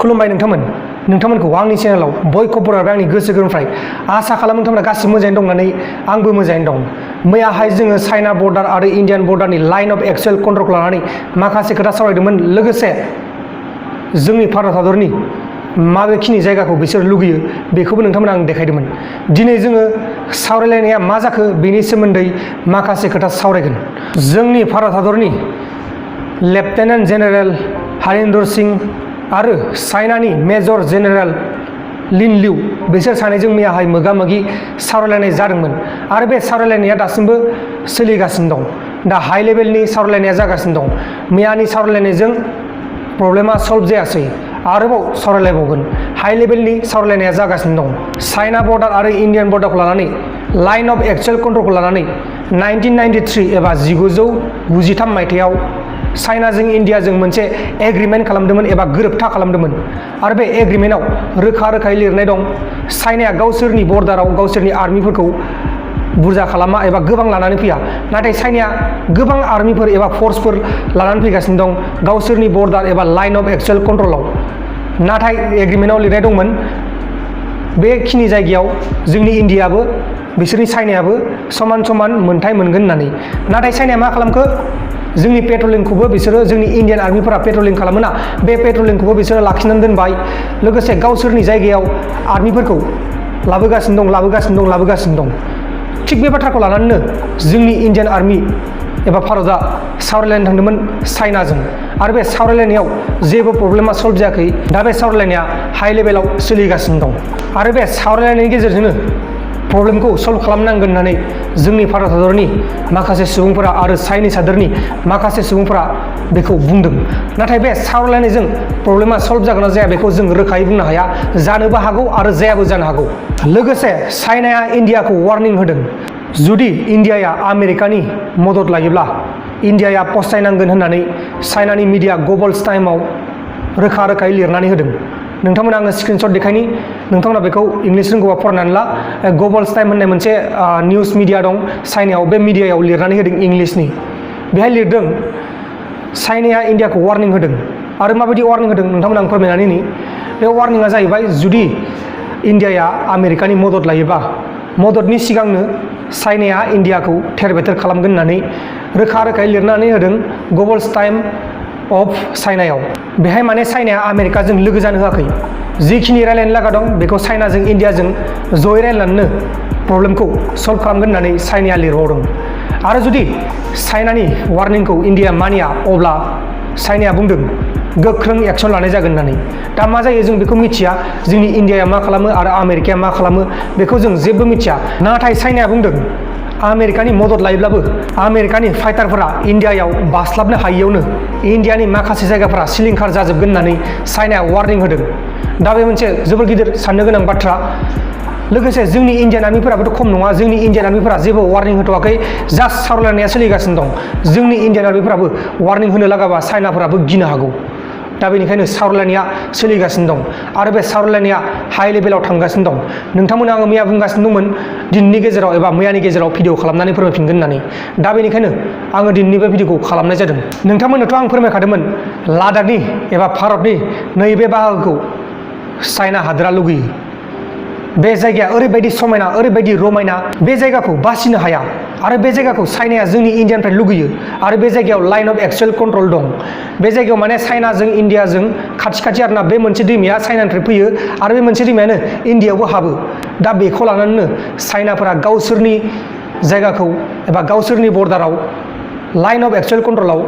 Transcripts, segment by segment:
खुलुमबाय नोंथांमोनखौ आंनि चेनेलाव बयखौबो आंनि गोसो गोरबोनिफ्राय आसा खालामो नोंथांमोना गासिबो मोजाङैनो दं होननानै आंबो मोजाङैनो दं। मैयाहाय जोङो चाइना बर्डार आरो इन्डियान बर्डारनि लाइन अफ एक्चुअल कन्ट्रलखौ लानानै माखासे खोथा सावरायदोंमोन। लोगोसे जोंनि भारत हादरनि माबेखिनि जायगाखौ बिसोर लुगैयो बेखौबो नोंथांमोना आं देखायदोंमोन। दिनै जोङो सावरायलायनाया मा जाखो बेनि सोमोन्दै माखासे खोथा सावरायगोन। जोंनि भारत हादरनि लेफ्टेनेन्ट जेनेरेल हरिन्दर सिंह आरो चाइनानि मेजर जेनेरेल लिन लिउ बिसोर सानैजों मैयाहाय मोगा मोगि सावरायलायनाय जादोंमोन आरो बे सावरायलायनाया दासिमबो सोलिगासिनो दं। दा हाइ लेभेलनि सावरायलायनाया जागासिनो दं। मैयानि सावरायलायनायजों प्रब्लेमा सल्भ जायासै, आरोबाव सावरायलायबावगोन। हाइ लेभेलनि सावरायलायनाया जागासिनो दं। चाइना बर्डार आरो इन्डियान बर्डारखौ लानानै लाइन अफ एक्चुअल कन्ट्रलखौ लानानै 1993 एबा 1993 मायथाइयाव चाइनाजों इन्डियाजों मोनसे एग्रिमेन्ट खालामदोंमोन एबा गोरोबथा खालामदोंमोन आरो बे एग्रिमेन्टआव रोखा रोखायै लिरनाय दं चाइनाया गावसोरनि बर्डाराव गावसोरनि आर्मिफोरखौ बुरजा खालामा एबा गोबां लानानै फैया, नाथाय चाइनाया गोबां आर्मिफोर एबा फर्सफोर लानानै फैगासिनो दं गावसोरनि बर्डार एबा लाइन अफ एक्चुअल कन्ट्रलाव। नाथाय एग्रिमेन्टआव लिरनाय दंमोन बेखिनि जायगायाव जोंनि इन्डियाबो बिसोरनि चाइनायाबो समान समान मोनथाय मोनगोन होननानै। नाथाय चाइनाया मा खालामखो, जोंनि पेट्रलिंखौबो बिसोरो जोंनि इन्डियान आर्मिफोरा पेट्रलिं खालामोना, बे पेट्रलिंखौबो बिसोरो लाखिनानै दोनबाय। लोगोसे गावसोरनि जायगायाव आर्मिफोरखौ लाबोगासिनो दं। थिग बे बाथ्राखौ लानानैनो जोंनि इन्डियान आर्मि एबा भारतआ सावरायलायनो थांदोंमोन चाइनाजों आरो बे सावरायलायनायाव जेबो प्रब्लेमा सल्भ जायाखै। दा बे सावरायलायनाया हाइ लेभेलाव सोलिगासिनो दं आरो बे सावरायलायनायनि गेजेरजोंनो प्रब्लेमखौ सल्भ खालामनांगोन होननानै जोंनि भारत हादरनि माखासे सुबुंफोरा आरो चाइनिस हादरनि माखासे सुबुंफोरा बेखौ बुंदों। नाथाय बे सावरायलायनायजों प्रब्लेमा सल्भ जागोन ना जाया बेखौ जों रोखायै बुंनो हाया, जानोबो हागौ आरो जायाबो जानो हागौ। लोगोसे चाइनाया इन्डियाखौ वार्निं होदों, जुदि इन्डियाया आमेरिकानि मदद लायोब्ला इन्डियाया पस्तायनांगोन होननानै चाइनानि मिडिया ग्लबल्स टाइमाव रोखा रोखायै लिरनानै होदों। नोंथांमोना आङो स्क्रिनशट देखायनि, नोंथांमोना बेखौ इंलिस रोंगौबा फरायनानै ला। ग्लबल्स टाइम होननाय मोनसे निउस मिडिया दं चाइनायाव, बे मिडियायाव लिरनानै होदों इंलिसनि। बेहाय लिरदों चाइनाया इन्डियाखौ वार्निं होदों आरो माबायदि वार्निं होदों नोंथांमोना आं फोरमायनानै होनि। बे वार्निंआ जाहैबाय जुदि इन्डियाया आमेरिकानि मदद लायोबा मददनि सिगांनो चाइनाया इन्डियाखौ थेर बेथेर खालामगोन होननानै रोखा रोखायै लिरनानै होदों ग्लबल्स टाइम अफ चाइनायाव। बेहाय माने चाइनाया आमेरिकाजों लोगो जानो होआखै, जिखिनि रायलायनो लागा दं बेखौ चाइनाजों इन्डियाजों जयै रायलायनानैनो प्रब्लेमखौ सल्भ खालामगोन होननानै चाइनाया लिरबावदों। आरो जुदि चाइनानि वार्निंखौ इन्डिया मानिया अब्ला चाइनाया बुंदों गोख्रों एक्सन लानाय जागोन होननानै। दा मा जायो जों बेखौ मिथिया, जोंनि इन्डियाया मा खालामो आरो आमेरिकाया मा खालामो बेखौ जों जेबो मिथिया। नाथाय चाइनाया बुंदों आमेरिकानि मदद लायोब्लाबो आमेरिकानि फाइटारफोरा इन्डियायाव बास्लाबनो हायियावनो इन्डियानि माखासे जायगाफोरा सिलिंखार जाजोबगोन होननानै चाइनाया वार्निं होदों। दा बे मोनसे जोबोर गिदिर साननो गोनां बाथ्रा। लोगोसे जोंनि इन्डियान आर्मिफोराबोथ' खम नङा, जोंनि इन्डियान आर्मिफोरा जेबो वार्निं होथ'वाखै, जास्ट सावरायलायनाया सोलिगासिनो दं। जोंनि इन्डियान आर्मिफोराबो वार्निं होनो लागाबा चाइनाफोराबो गिनो हागौ। दा बेनिखायनो सावरायलायनाया सोलिगासिनो दं आरो बे सावरायलायनाया हाइ लेभेलाव थांगासिनो दं। नोंथांमोना आङो मैया बुंगासिनो दंमोन दिनैनि गेजेराव एबा मैयानि गेजेराव भिडिअ खालामनानै फोरमायफिनगोन होननानै। दा बेनिखायनो आङो दिनैनि बे भिडिअखौ खालामनाय जादों। नोंथांमोननोथ' आं फोरमायखादोंमोन लादाखनि एबा भारतनि नैबे बाहागोखौ चाइना हादोरा लुगैयो। बे जायगाया ओरैबायदि समायना, ओरैबायदि रमायना, बे जायगाखौ बासिनो हाया आरो बे जायगाखौ चाइनाया जोंनि इन्डियानिफ्राय लुगैयो। आरो बे जायगायाव लाइन अफ एक्चुअल कन्ट्रल दं। बे जायगायाव माने चाइनाजों इन्डियाजों खाथि आरोना, बे मोनसे दैमाया चाइनानिफ्राय फैयो आरो बे मोनसे दैमायानो इन्डियायावबो हाबो। दा बेखौ लानानैनो चाइनाफोरा गावसोरनि जायगाखौ एबा गावसोरनि बर्डाराव लाइन अफ एक्चुअल कन्ट्रलाव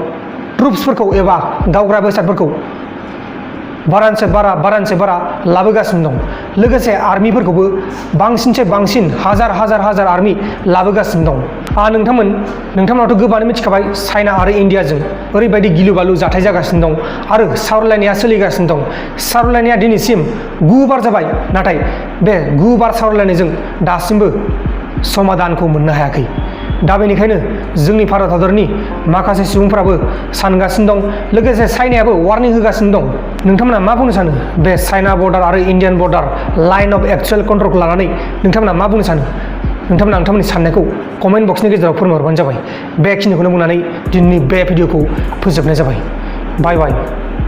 ट्रुप्सफोरखौ एबा गावग्रा बेसादफोरखौ बारानिफ्राय बारा लाबोगासिनो दं। लोगोसे आर्मिफोरखौबो बांसिननिफ्राय बांसिन हाजार आर्मि लाबोगासिनो दं। नोंथांमोनाथ' गोबाङानो मिथिखाबाय चाइना आरो इन्डियाजों ओरैबायदि गिलु बालु जाथाय जागासिनो दं आरो सावरायलायनाया सोलिगासिनो दं। सावरायलायनाया दिनैसिम 9 बार जाबाय, नाथाय बे 9 बार सावरायलायनायजों दासिमबो समाधानखौ मोननो हायाखै। दा बेनिखायनो जोंनि भारत हादरनि माखासे सुबुंफोराबो सानगासिनो दं, लोगोसे चाइनायाबो वार्निं होगासिनो दं। नोंथांमोना मा बुंनो सानो बे चाइना बर्डार आरो इन्डियान बर्डार लाइन अफ एक्चुअल कन्ट्रलखौ लानानै नोंथांमोना मा बुंनो सानो? नोंथांमोना नोंथांमोननि साननायखौ कमेन्ट बक्सनि गेजेराव फोरमायहरबानो जाबाय। बेखिनिखौनो बुंनानै दिनैनि बे भिडिअखौ फोजोबनाय जाबाय। बाय बाय।